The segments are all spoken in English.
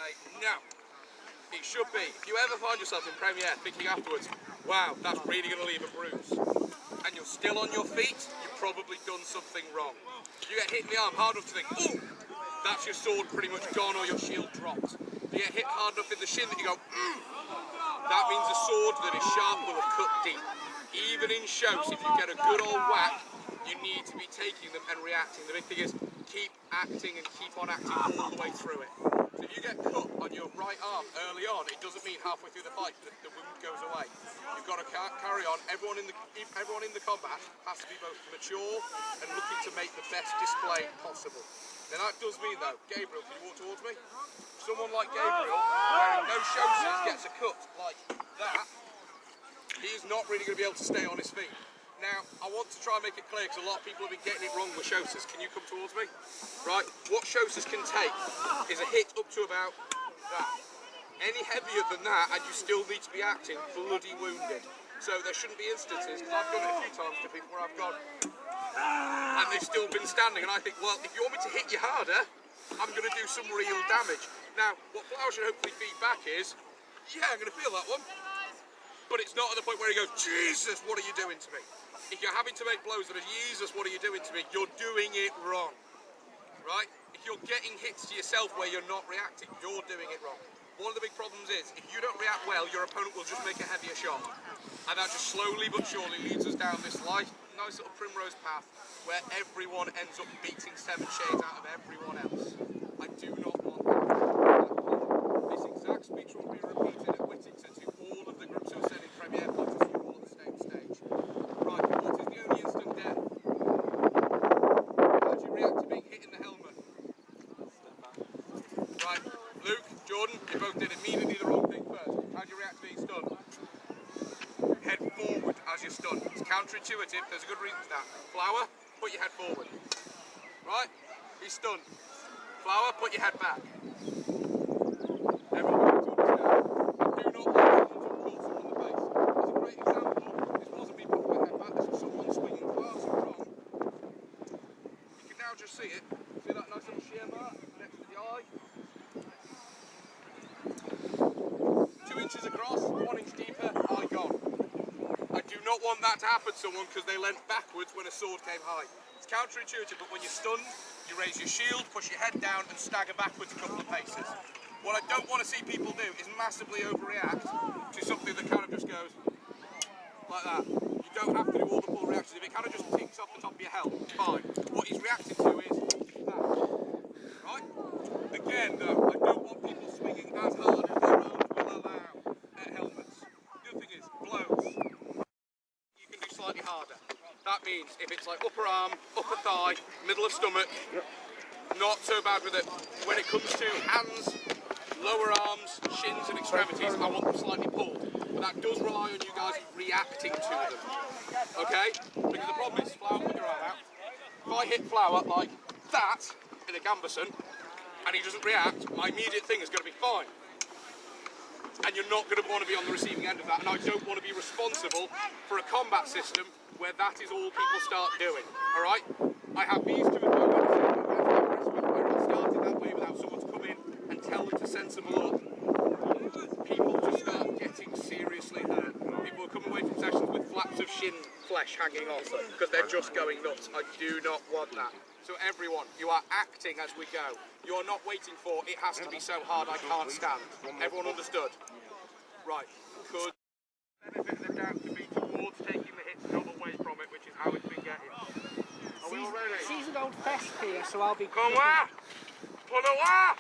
say no. It should be. If you ever find yourself in Premier thinking afterwards, wow, that's really going to leave a bruise, and you're still on your feet, you've probably done something wrong. You get hit in the arm hard enough to think, ooh, that's your sword pretty much gone or your shield dropped. You get hit hard enough in the shin that you go, that means a sword that is sharp will have cut deep. Even in shows, if you get a good old whack, you need to be taking them and reacting. The big thing is keep acting and keep on acting all the way through it. So if you get cut on your right arm early on, it doesn't mean halfway through the fight that the wound goes away. You've got to carry on. Everyone in the combat has to be both mature and looking to make the best display possible. Now that does mean though, Gabriel, can you walk towards me? Someone like Gabriel, wearing no shoulders, gets a cut like that, he's not really going to be able to stay on his feet. Now, I want to try and make it clear because a lot of people have been getting it wrong with shoulders. Can you come towards me? Right, what shoulders can take is a hit up to about that. Any heavier than that and you still need to be acting bloody wounded. So there shouldn't be instances, because I've done it a few times to people where I've gone and they've still been standing and I think, well, if you want me to hit you harder, I'm going to do some real damage. Now, what Flower should hopefully feed back is, yeah, I'm going to feel that one. But it's not at the point where he goes, Jesus, what are you doing to me? If you're having to make blows that are, Jesus, what are you doing to me? You're doing it wrong, right? If you're getting hits to yourself where you're not reacting, you're doing it wrong. One of the big problems is, if you don't react well, your opponent will just make a heavier shot. And that just slowly but surely leads us down this nice little primrose path where everyone ends up beating 7 shades out of everyone else. I do not want that. This exact speech will be repeated at Whittington to all of the groups who are sending Premier fighters, so you're all at the same stage. Right, what is the only instant death? How do you react to being hit in the helmet? Right, Luke, Jordan, you both did immediately the wrong thing first. How do you react to being stunned? Head forward as you're stunned. It's counterintuitive, there's a good reason for that. Flower, put your head forward. Right, he's stunned. Flower, put your head back. Everyone to understand. Do not let someone to call someone in the face. As a great example, this wasn't me putting my head back, this was someone swinging far too wrong. You can now just see it. See that nice little shear mark next to the eye? 2 inches across, 1 inch deeper, eye gone. I do not want that to happen to someone because they leant backwards when a sword came high. It's counterintuitive, but when you're stunned, you raise your shield, push your head down and stagger backwards a couple of paces. What I don't want to see people do is massively overreact to something that kind of just goes like that. You don't have to do all the full reactions. If it kind of just ticks off the top of your head, fine. What he's reacting to is that. Right? Again, though, I don't want people swinging as hard as their arms will allow at helmets. The other thing is, blows. You can do slightly harder. That means if it's like upper arm, upper thigh, middle of stomach, not so bad with it. When it comes to hands, lower arms, shins and extremities, I want them slightly pulled. But that does rely on you guys reacting to them. Okay? Because the problem is, Flower, put your arm out. If I hit Flower like that in a gambeson, and he doesn't react, my immediate thing is going to be fine. And you're not going to want to be on the receiving end of that, and I don't want to be responsible for a combat system where that is all people start doing, alright? I have these two at home, where it started that way without someone to come in and tell them to sensible up. People just start getting seriously hurt. People will come away from sessions with flaps of shin flesh hanging off because they're just going nuts. I do not want that. So everyone, you are acting as we go. You are not waiting for, it has to be so hard I can't stand. Everyone understood? Right. Could benefit of the doubt to be towards taking the hits, not away from it, which is how it's been getting. Are we all ready? Season old fest here, so I'll be... Come on! Pull it off!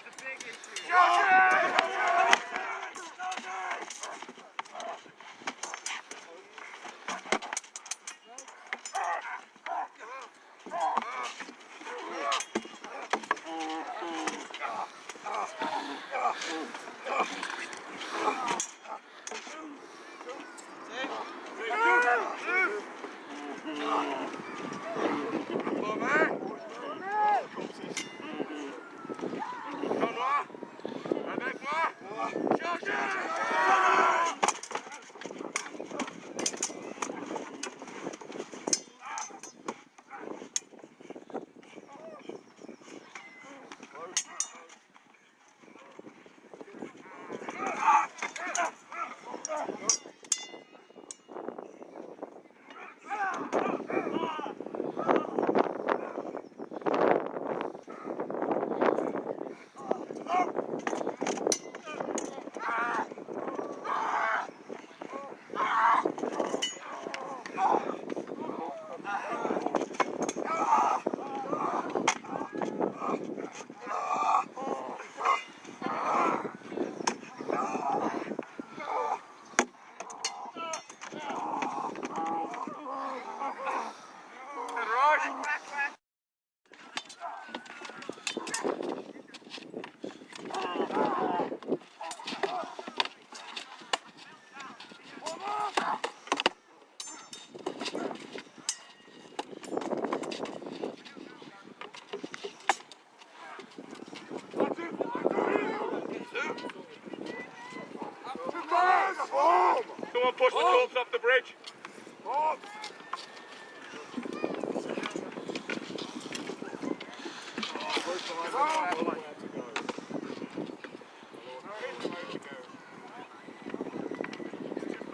push the corpse off the bridge.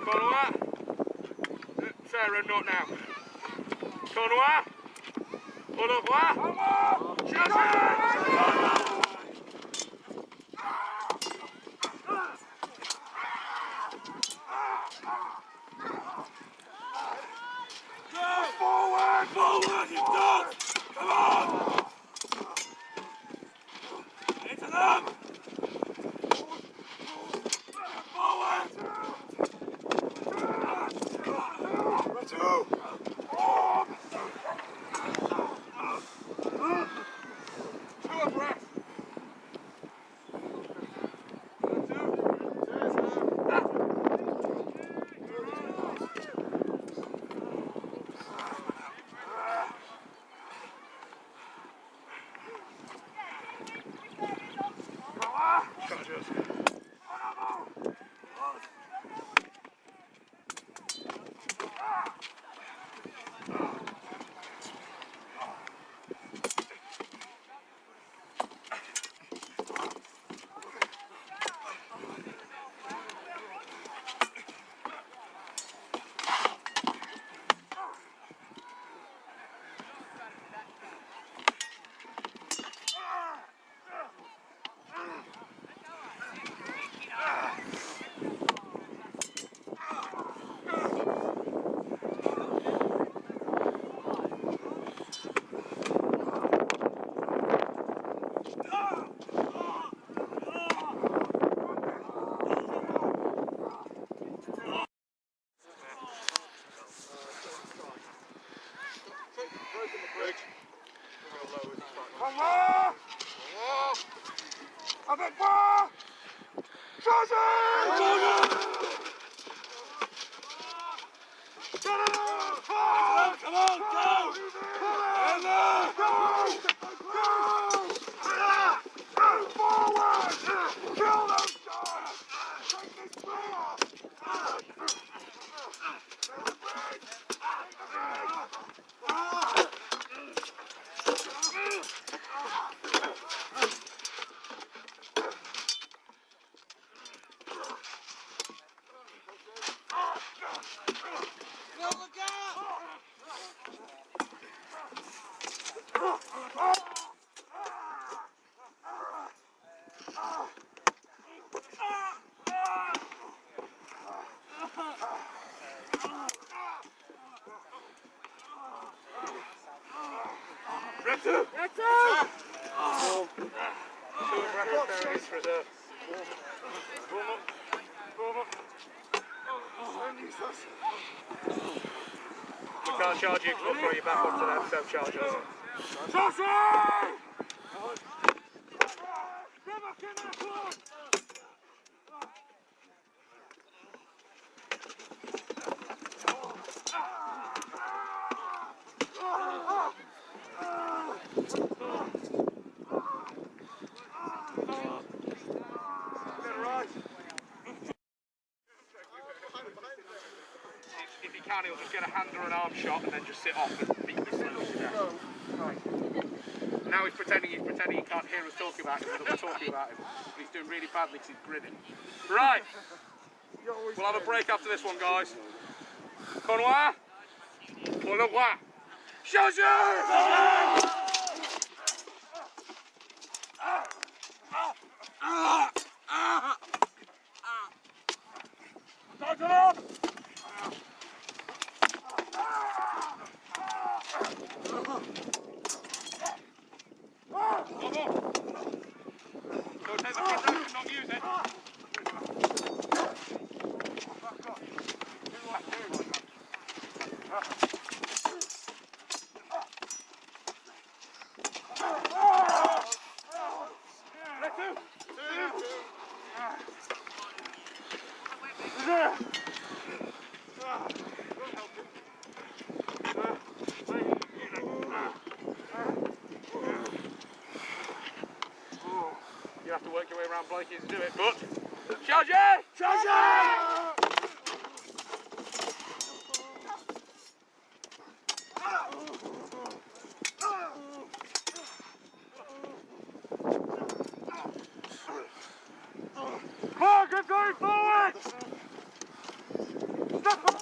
Connoir. Sarah, not now. Connoir. Au revoir. Forward, forward, you dogs! Come on! Into them! Forward! Two! Two abreast! Avec moi! Changez! Come on, go! Forward! Kill those guys! Take this clear! We can't charge you because we'll throw you back onto them, don't charge us. If he can, he'll just get a hand or an arm shot and then just sit off and beat the slowly to death. Now he's pretending he can't hear us talking about him, but we're talking about him. But he's doing really badly because he's grinning. Right, we'll have a break after this one, guys. Connoir, au revoir. Chargez! Don't take the front row, not use it. You have to work your way around Blakey to do it, but... Charge! Charge! Right.